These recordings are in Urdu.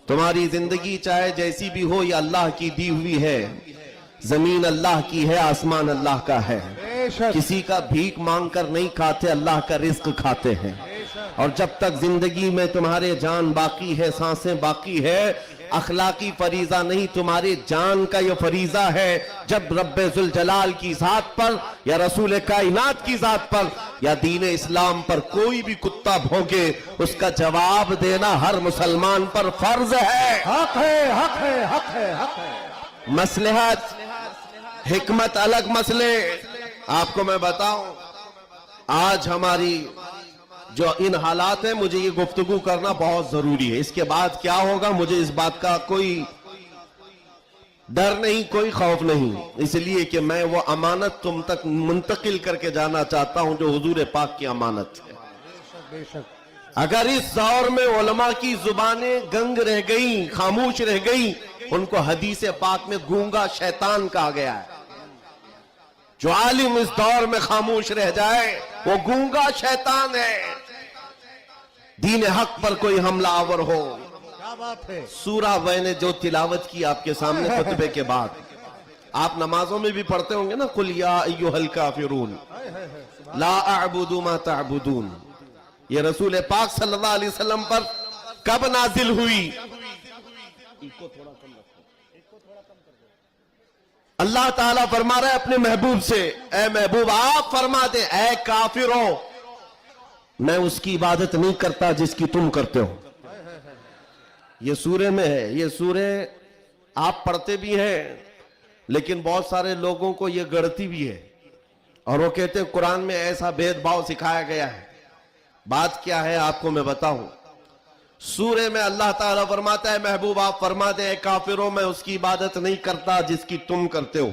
تمہاری زندگی چاہے جیسی بھی ہو یہ اللہ کی دی ہوئی ہے. زمین اللہ کی ہے, آسمان اللہ کا ہے. کسی کا بھیک مانگ کر نہیں کھاتے, اللہ کا رزق کھاتے ہیں. اور جب تک زندگی میں تمہارے جان باقی ہے, سانسیں باقی ہے, اخلاقی فریضہ نہیں, تمہاری جان کا یہ فریضہ ہے. جب رب ذوالجلال کی ذات پر یا رسول کائنات کی ذات پر یا دین اسلام پر کوئی بھی کتا بھونکے, اس کا جواب دینا ہر مسلمان پر فرض ہے. حق ہے, حق ہے, حق ہے, حق ہے. مصلحت حکمت الگ مسئلے. آپ کو میں بتاؤں, آج ہماری جو ان حالات ہیں, مجھے یہ گفتگو کرنا بہت ضروری ہے. اس کے بعد کیا ہوگا مجھے اس بات کا کوئی ڈر نہیں, کوئی خوف نہیں, اس لیے کہ میں وہ امانت تم تک منتقل کر کے جانا چاہتا ہوں جو حضور پاک کی امانت ہے. بے شک. اگر اس دور میں علماء کی زبانیں گنگ رہ گئیں, خاموش رہ گئیں, ان کو حدیث پاک میں گونگا شیطان کہا گیا ہے. جو عالم اس دور میں خاموش رہ جائے وہ گونگا شیطان ہے. دین حق پر کوئی حملہ آور ہو. کیا بات ہے. سورہ میں نے جو تلاوت کی آپ کے سامنے خطبے کے بعد, آپ نمازوں میں بھی پڑھتے ہوں گے نا, قل یا ایھا الکافرون لا اعبد ما تعبدون. یہ رسول پاک صلی اللہ علیہ وسلم پر کب نازل ہوئی؟ اللہ تعالیٰ فرما رہا ہے اپنے محبوب سے, اے محبوب آپ فرما دیں, اے کافروں میں اس کی عبادت نہیں کرتا جس کی تم کرتے ہو. یہ سورے میں ہے. یہ سورے آپ پڑھتے بھی ہیں لیکن بہت سارے لوگوں کو یہ گڑتی بھی ہے, اور وہ کہتے ہیں قرآن میں ایسا بھید بھاؤ سکھایا گیا ہے. بات کیا ہے آپ کو میں بتاؤں. سورے میں اللہ تعالیٰ فرماتا ہے محبوب آپ فرما دیں, اے کافروں میں اس کی عبادت نہیں کرتا جس کی تم کرتے ہو.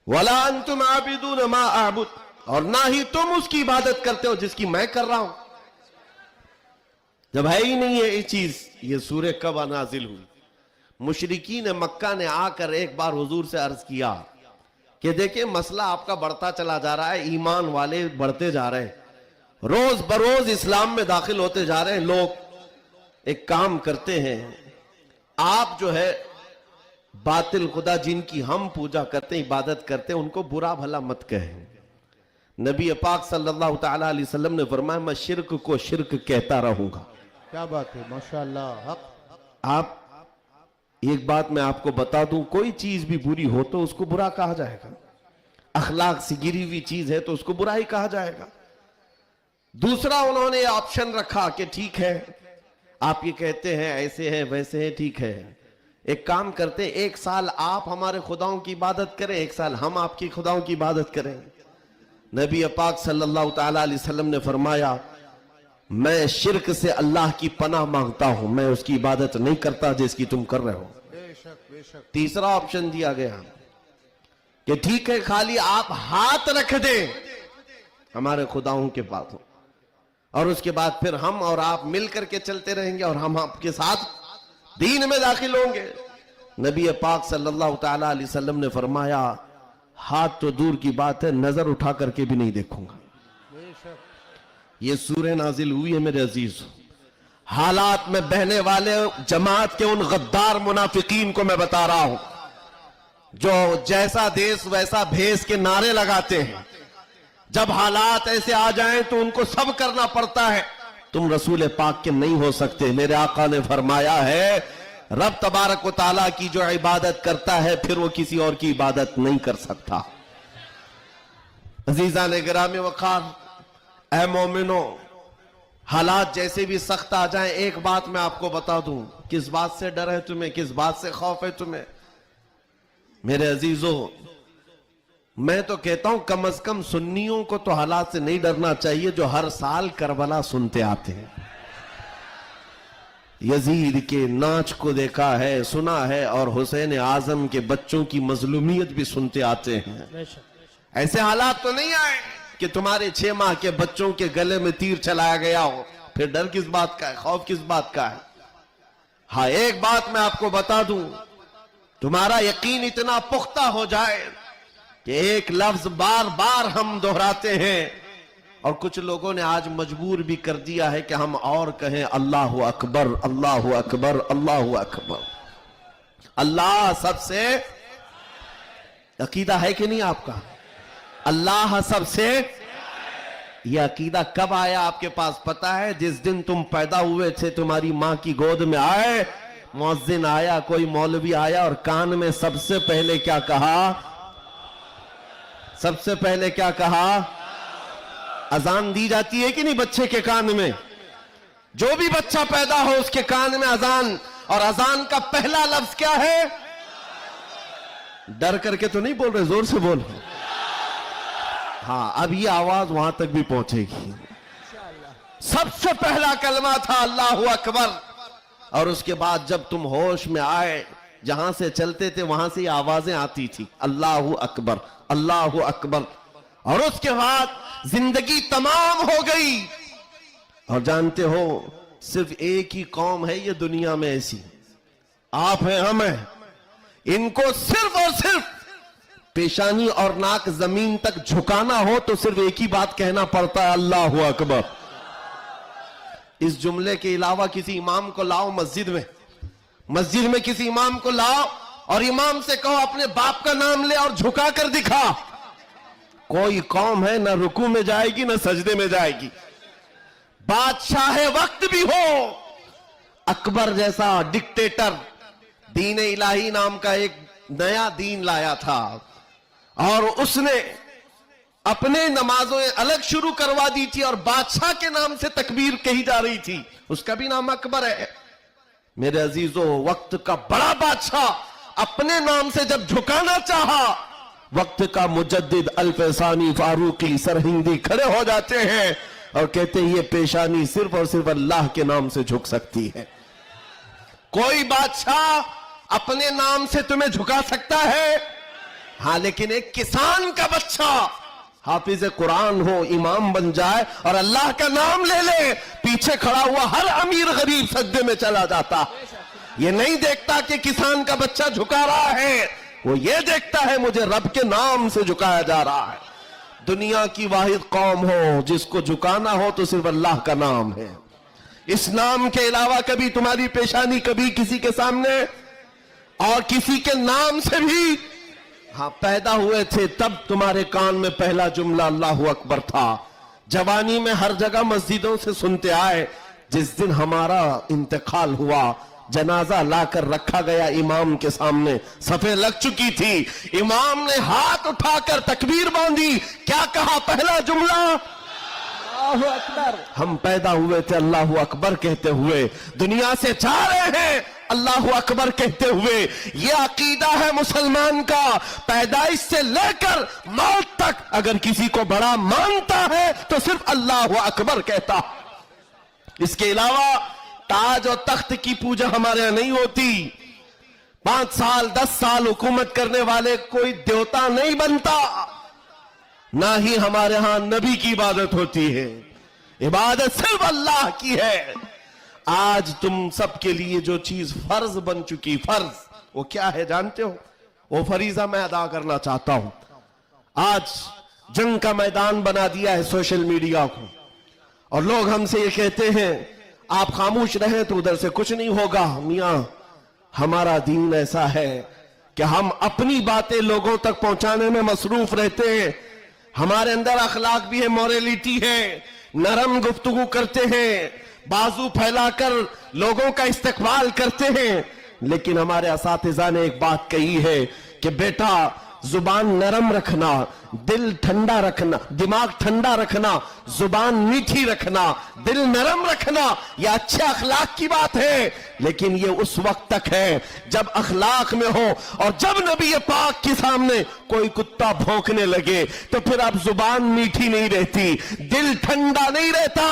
وَلَا أَنْتُمْ عَابِدُونَ مَا أَعْبُدُ, اور نہ ہی تم اس کی عبادت کرتے ہو جس کی میں کر رہا ہوں. جب ہے ہی نہیں ہے یہ چیز, یہ سورہ کب نازل ہوئی؟ مشرکین مکہ نے آ کر ایک بار حضور سے عرض کیا کہ دیکھیں مسئلہ آپ کا بڑھتا چلا جا رہا ہے, ایمان والے بڑھتے جا رہے ہیں, روز بروز اسلام میں داخل ہوتے جا رہے ہیں لوگ. ایک کام کرتے ہیں, آپ جو ہے باطل خدا جن کی ہم پوجا کرتے ہیں, عبادت کرتے ہیں, ان کو برا بھلا مت کہیں. نبی پاک صلی اللہ تعالیٰ علیہ وسلم نے فرمایا میں شرک کو شرک کہتا رہوں گا. کیا بات ہے, ماشاءاللہ. حق. آپ ایک بات میں آپ کو بتا دوں, کوئی چیز بھی بری ہو تو اس کو برا کہا جائے گا. اخلاق سے گری ہوئی چیز ہے تو اس کو برا ہی کہا جائے گا. دوسرا انہوں نے آپشن رکھا کہ ٹھیک ہے آپ یہ کہتے ہیں ایسے ہیں ویسے ہیں, ٹھیک ہے ایک کام کرتے, ایک سال آپ ہمارے خداؤں کی عبادت کریں, ایک سال ہم آپ کی خداؤں کی عبادت کریں. نبی پاک صلی اللہ تعالیٰ علیہ وسلم نے فرمایا میں شرک سے اللہ کی پناہ مانگتا ہوں, میں اس کی عبادت نہیں کرتا جس کی تم کر رہے ہو. بے شک, بے شک. تیسرا آپشن دیا گیا کہ ٹھیک ہے خالی آپ ہاتھ رکھ دیں ہمارے خداؤں کے پاس, اور اس کے بعد پھر ہم اور آپ مل کر کے چلتے رہیں گے اور ہم آپ کے ساتھ دین میں داخل ہوں گے. نبی پاک صلی اللہ تعالیٰ علیہ وسلم نے فرمایا ہاتھ تو دور کی بات ہے, نظر اٹھا کر کے بھی نہیں دیکھوں گا. بے شک. یہ سورہ نازل ہوئی ہے میرے عزیز. حالات میں بہنے والے جماعت کے ان غدار منافقین کو میں بتا رہا ہوں جو جیسا دیس ویسا بھیس کے نعرے لگاتے ہیں. جب حالات ایسے آ جائیں تو ان کو سب کرنا پڑتا ہے. تم رسول پاک کے نہیں ہو سکتے. میرے آقا نے فرمایا ہے رب تبارک و تعالیٰ کی جو عبادت کرتا ہے پھر وہ کسی اور کی عبادت نہیں کر سکتا. عزیزان گرامی وقار, اے مومنوں, حالات جیسے بھی سخت آ جائیں ایک بات میں آپ کو بتا دوں, کس بات سے ڈر ہے تمہیں, کس بات سے خوف ہے تمہیں؟ میرے عزیزوں, میں تو کہتا ہوں کم از کم سنیوں کو تو حالات سے نہیں ڈرنا چاہیے جو ہر سال کربلا سنتے آتے ہیں. یزید کے ناچ کو دیکھا ہے, سنا ہے, اور حسین اعظم کے بچوں کی مظلومیت بھی سنتے آتے ہیں. ایسے حالات تو نہیں آئے کہ تمہارے 6 ماہ کے بچوں کے گلے میں تیر چلایا گیا ہو, پھر ڈر کس بات کا ہے, خوف کس بات کا ہے؟ ہاں ایک بات میں آپ کو بتا دوں, تمہارا یقین اتنا پختہ ہو جائے کہ ایک لفظ بار بار ہم دہراتے ہیں اور کچھ لوگوں نے آج مجبور بھی کر دیا ہے کہ ہم اور کہیں اللہ اکبر اللہ اکبر اللہ اکبر. اللہ سب سے عقیدہ ہے کہ نہیں آپ کا؟ اللہ سب سے. یہ عقیدہ کب آیا آپ کے پاس پتا ہے؟ جس دن تم پیدا ہوئے تھے تمہاری ماں کی گود میں آئے, مؤذن آیا, کوئی مولوی آیا اور کان میں سب سے پہلے کیا کہا؟ سب سے پہلے کیا کہا؟ اذان دی جاتی ہے کہ نہیں بچے کے کان میں؟ جو بھی بچہ پیدا ہو اس کے کان میں اذان, اور اذان کا پہلا لفظ کیا ہے؟ ڈر کر کے تو نہیں بول رہے, زور سے بول. ہاں اب یہ آواز وہاں تک بھی پہنچے گی. سب سے پہلا کلمہ تھا اللہ اکبر, اور اس کے بعد جب تم ہوش میں آئے, جہاں سے چلتے تھے وہاں سے یہ آوازیں آتی تھی اللہ اکبر اللہ اکبر. اور اس کے بعد زندگی تمام ہو گئی. اور جانتے ہو صرف ایک ہی قوم ہے یہ دنیا میں ایسی, آپ ہیں, ہم ہیں, ان کو صرف اور صرف پیشانی اور ناک زمین تک جھکانا ہو تو صرف ایک ہی بات کہنا پڑتا ہے اللہ اکبر. اس جملے کے علاوہ کسی امام کو لاؤ مسجد میں کسی امام کو لاؤ اور امام سے کہو اپنے باپ کا نام لے اور جھکا کر دکھا, کوئی قوم ہے نہ رکوع میں جائے گی نہ سجدے میں جائے گی. بادشاہ وقت بھی ہو, اکبر جیسا ڈکٹیٹر دین الہی نام کا ایک نیا دین لایا تھا, اور اس نے اپنے نمازوں الگ شروع کروا دی تھی, اور بادشاہ کے نام سے تکبیر کہی جا رہی تھی, اس کا بھی نام اکبر ہے. میرے عزیزو, وقت کا بڑا بادشاہ اپنے نام سے جب جھکانا چاہا, وقت کا مجدد الفسانی فاروقی سرہندی کھڑے ہو جاتے ہیں اور کہتے ہیں یہ پیشانی صرف اور صرف اللہ کے نام سے جھک سکتی ہے. کوئی بادشاہ اپنے نام سے تمہیں جھکا سکتا ہے؟ ہاں, لیکن ایک کسان کا بچہ حافظ قرآن ہو, امام بن جائے اور اللہ کا نام لے لے, پیچھے کھڑا ہوا ہر امیر غریب سجدے میں چلا جاتا. یہ نہیں دیکھتا کہ کسان کا بچہ جھکا رہا ہے, وہ یہ دیکھتا ہے مجھے رب کے نام سے جھکایا جا رہا ہے. دنیا کی واحد قوم ہو جس کو جھکانا ہو تو صرف اللہ کا نام ہے. اس نام کے علاوہ کبھی تمہاری پیشانی کبھی کسی کے سامنے, اور کسی کے نام سے بھی, ہاں پیدا ہوئے تھے تب تمہارے کان میں پہلا جملہ اللہ اکبر تھا. جوانی میں ہر جگہ مسجدوں سے سنتے آئے, جس دن ہمارا انتقال ہوا جنازہ لا کر رکھا گیا امام کے سامنے, صفیں لگ چکی تھی, امام نے ہاتھ اٹھا کر تکبیر باندھی, کیا کہا پہلا جملہ؟ اللہ اکبر. ہم پیدا ہوئے تھے اللہ اکبر کہتے ہوئے, دنیا سے جا رہے ہیں اللہ اکبر کہتے ہوئے. یہ عقیدہ ہے مسلمان کا, پیدائش سے لے کر موت تک اگر کسی کو بڑا مانتا ہے تو صرف اللہ اکبر کہتا. اس کے علاوہ تاج اور تخت کی پوجا ہمارے یہاں نہیں ہوتی. 5 سال 10 سال حکومت کرنے والے کوئی دیوتا نہیں بنتا, نہ ہی ہمارے ہاں نبی کی عبادت ہوتی ہے. عبادت صرف اللہ کی ہے. آج تم سب کے لیے جو چیز فرض بن چکی, فرض وہ کیا ہے جانتے ہو؟ وہ فریضہ میں ادا کرنا چاہتا ہوں. آج جنگ کا میدان بنا دیا ہے سوشل میڈیا کو, اور لوگ ہم سے یہ کہتے ہیں آپ خاموش رہیں تو ادھر سے کچھ نہیں ہوگا. میاں ہمارا دین ایسا ہے کہ ہم اپنی باتیں لوگوں تک پہنچانے میں مصروف رہتے ہیں. ہمارے اندر اخلاق بھی ہے, موریلٹی ہے, نرم گفتگو کرتے ہیں, بازو پھیلا کر لوگوں کا استقبال کرتے ہیں. لیکن ہمارے اساتذہ نے ایک بات کہی ہے کہ بیٹا زبان نرم رکھنا, دل ٹھنڈا رکھنا, دماغ ٹھنڈا رکھنا, زبان میٹھی رکھنا, دل نرم رکھنا, یہ اچھے اخلاق کی بات ہے. لیکن یہ اس وقت تک ہے جب اخلاق میں ہو, اور جب نبی پاک کے سامنے کوئی کتا بھونکنے لگے تو پھر اب زبان میٹھی نہیں رہتی, دل ٹھنڈا نہیں رہتا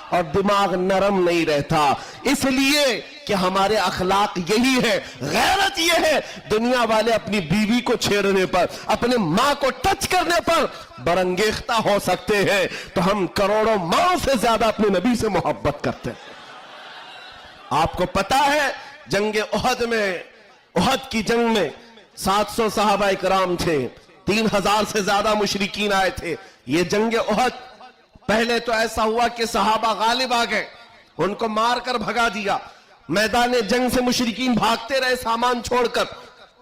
اور دماغ نرم نہیں رہتا. اس لیے کہ ہمارے اخلاق یہی ہے. غیرت یہ ہے دنیا والے اپنی بیوی کو چھیڑنے پر, اپنے ماں کو ٹچ کرنے پر برانگیختہ ہو سکتے ہیں, تو ہم کروڑوں ماں سے زیادہ اپنے نبی سے محبت کرتے ہیں. آپ کو پتا ہے جنگ احد میں, احد کی جنگ میں 700 صحابہ کرام تھے, 3000 سے زیادہ مشرکین آئے تھے. یہ جنگ احد پہلے تو ایسا ہوا کہ صحابہ غالب آ گئے, ان کو مار کر بھگا دیا, میدان جنگ سے مشرکین بھاگتے رہے سامان چھوڑ کر.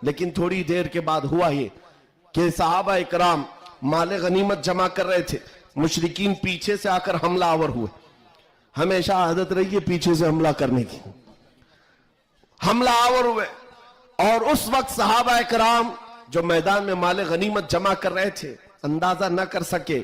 لیکن تھوڑی دیر کے بعد ہوا یہ کہ صحابہ اکرام مال غنیمت جمع کر رہے تھے, مشرکین پیچھے سے آ کر حملہ آور ہوئے. ہمیشہ عادت رہی ہے پیچھے سے حملہ کرنے کی. حملہ آور ہوئے, اور اس وقت صحابہ اکرام جو میدان میں مال غنیمت جمع کر رہے تھے اندازہ نہ کر سکے